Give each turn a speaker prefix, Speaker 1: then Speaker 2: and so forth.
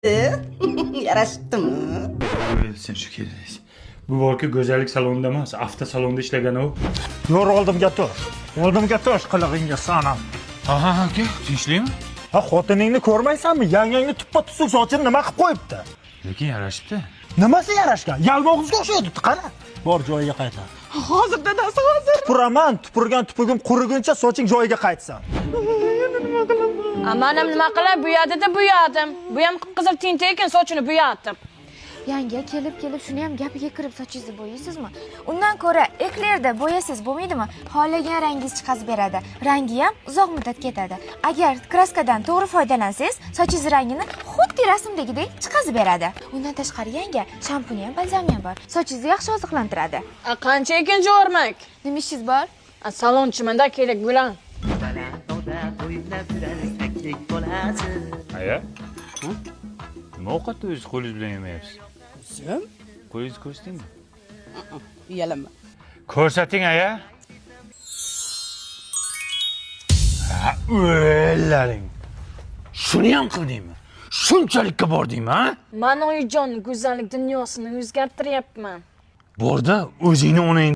Speaker 1: Yarashdimi?
Speaker 2: Sen shu kerak. Bu borki go'zallik salonida emas, avtosalonda ishlagan u.
Speaker 3: Yo'q, oldimga tur. Oldimga tur qilig'ingga sanam.
Speaker 2: Ha, aka, tinchlikmi?
Speaker 3: Ha, xotiningni ko'rmaysanmi? Yangangni tuppa-tusuk sochini nima qilib qo'yibdi?
Speaker 2: Lekin yarashibdi.
Speaker 3: Nimasi yarashgan? Yalmog'izga o'xshaydi, qara. Bor joyiga qaytar.
Speaker 1: Hozir dadasi hozir.
Speaker 3: Tupuraman, tupurgim quriguncha soching joyiga qaytsin.
Speaker 4: Amanam nima qilay, buyadi-da buyadim. Bu ham qizil tinta ekan, sochini buyatdim.
Speaker 5: Yanga kelib shuni ham gapiga kirib sochingizni bo'yaysizmi? Undan ko'ra eklerda bo'yasangiz bo'lmaydimi? Xohlagan rangingiz chiqazib beradi. Rangi ham uzoq muddat ketadi. Agar kraskadan to'g'ri foydalansangiz, sochingiz rangini xuddi rasmdagidek chiqazib beradi. Undan tashqari yanga, shampuni ham, balzami ham bor. Sochingizni yaxshi oziqlantiradi.
Speaker 4: Qancha ekan jo'rmak?
Speaker 5: Nima ishingiz bor?
Speaker 4: Salonchimanda kerak bilan.
Speaker 2: Aya? Nima ovqatni o'zingiz qo'lingiz bilan yemayapsiz?
Speaker 1: Sen?
Speaker 2: Qo'lingizni ko'rsatingmi?
Speaker 1: Uyalama.
Speaker 2: Ko'rsating, aya. Ha, o'laring. Shuni ham qildingmi? Shunchalikka bordingmi, ha?
Speaker 4: Men oyijon go'zallik dunyosini o'zgartiryapman.
Speaker 2: Borda o'zingni onang